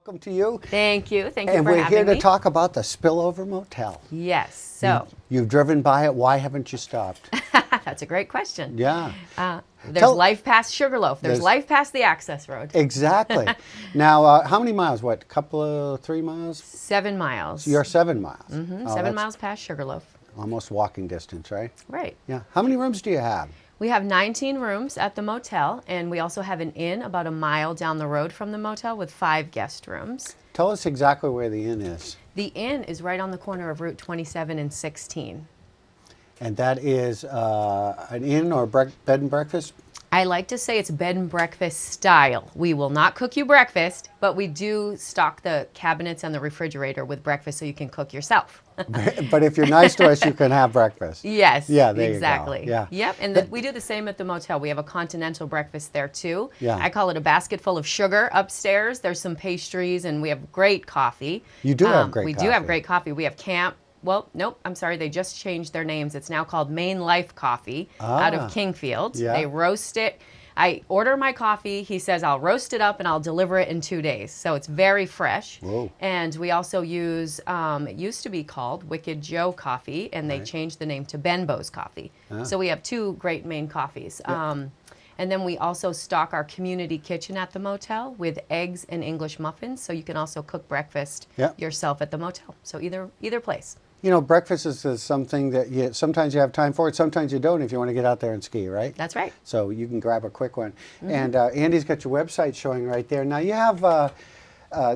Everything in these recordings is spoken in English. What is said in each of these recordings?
Welcome to you. Thank you. Thank you And for having me. we're here to talk about the Spillover Motel. Yes. So You've driven by it. Why haven't you stopped? that's a great question. Yeah. There's life past Sugarloaf. There's life past the access road. Exactly. Now, how many miles? What, couple of 3 miles? 7 miles. You're 7 miles. Mm-hmm. Oh, 7 miles past Sugarloaf. Almost walking distance, right? Right. Yeah. How many rooms do you have? We have 19 rooms at the motel, and we also have an inn about a mile down the road from the motel with 5 guest rooms. Tell us exactly where the inn is. The inn is right on the corner of Route 27 and 16. And that is an inn or bed and breakfast? I like to say it's bed and breakfast style. We will not cook you breakfast, but we do stock the cabinets and the refrigerator with breakfast so you can cook yourself. But if you're nice to us, you can have breakfast. Yes, yeah, there exactly. You go. Yeah. Yep, and we do the same at the motel. We have a continental breakfast there too. Yeah. I call it a basket full of sugar upstairs. There's some pastries and we have great coffee. You do have great coffee. We do have great coffee. We have camp. Well, nope, I'm sorry, they just changed their names. It's now called Main Life Coffee out of Kingfield. Yeah. They roast it. I order my coffee. He says I'll roast it up and I'll deliver it in 2 days. So it's very fresh. Whoa. And we also use, it used to be called Wicked Joe Coffee, and they changed the name to Benbow's Coffee. So we have 2 great Maine coffees. Yeah. And then we also stock our community kitchen at the motel with eggs and English muffins. So you can also cook breakfast yourself at the motel. So either place. You know, breakfast is something that sometimes you have time for it, sometimes you don't if you want to get out there and ski, right? That's right. So you can grab a quick one. And Andy's got your website showing right there. Now you have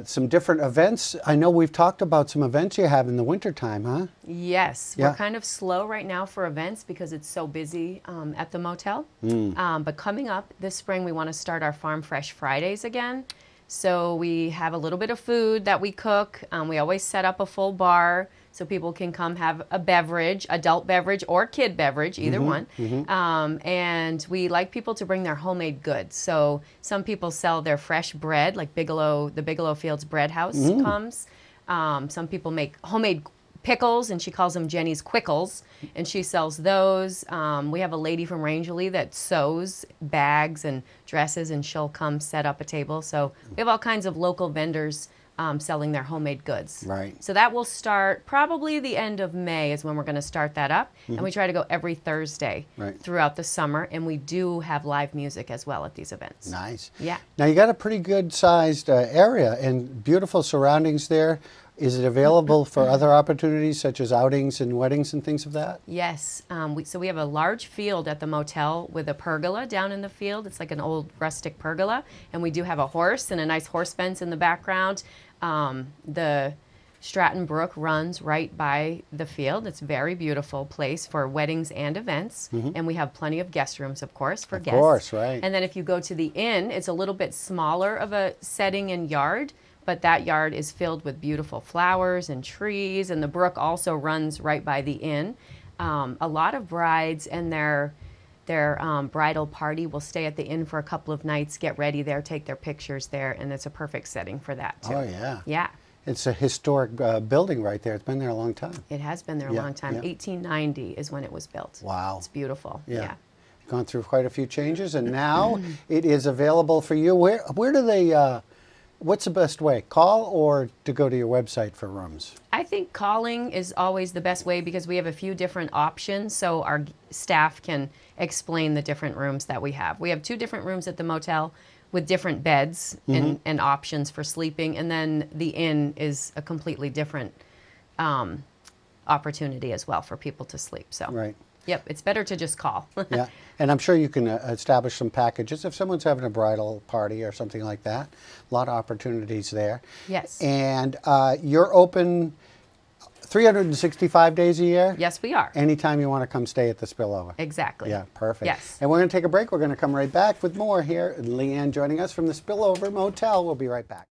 some different events. I know we've talked about some events you have in the wintertime, huh? Yes. We're kind of slow right now for events because it's so busy at the motel. But coming up this spring, we want to start our Farm Fresh Fridays again. So we have a little bit of food that we cook. We always set up a full bar so people can come have a beverage, adult beverage or kid beverage, either one. And we like people to bring their homemade goods. So some people sell their fresh bread, like the Bigelow Fields Bread House comes. Some people make homemade pickles, and she calls them Jenny's Quickles, and she sells those. We have a lady from Rangeley that sews bags and dresses, and she'll come set up a table. So we have all kinds of local vendors selling their homemade goods. Right. So that will start probably the end of May is when we're going to start that up. And we try to go every Thursday throughout the summer. And we do have live music as well at these events. Nice. Yeah. Now you got a pretty good sized area and beautiful surroundings there. Is it available for other opportunities such as outings and weddings and things of that? Yes. So we have a large field at the motel with a pergola down in the field. It's like an old rustic pergola. And we do have a horse and a nice horse fence in the background. The Stratton Brook runs right by the field. It's a very beautiful place for weddings and events. And we have plenty of guest rooms, of course, for guests. Of course, right. And then if you go to the inn, it's a little bit smaller of a setting and yard. But that yard is filled with beautiful flowers and trees, and the brook also runs right by the inn. A lot of brides and their bridal party will stay at the inn for a couple of nights, get ready there, take their pictures there, and it's a perfect setting for that too. Oh yeah. Yeah. It's a historic building right there. It's been there a long time. It has been there a long time. Yeah. 1890 is when it was built. Wow. It's beautiful. Yeah. Gone through quite a few changes, and now it is available for you. Where do they? What's the best way? Call or to go to your website for rooms? I think calling is always the best way because we have a few different options so our staff can explain the different rooms that we have. We have 2 different rooms at the motel with different beds and options for sleeping, and then the inn is a completely different opportunity as well for people to sleep. So. Right. Yep, it's better to just call. Yeah, and I'm sure you can establish some packages if someone's having a bridal party or something like that. A lot of opportunities there. Yes. And you're open 365 days a year? Yes, we are. Anytime you want to come stay at the Spillover. Exactly. Yeah, perfect. Yes. And we're going to take a break. We're going to come right back with more here. Leanne joining us from the Spillover Motel. We'll be right back.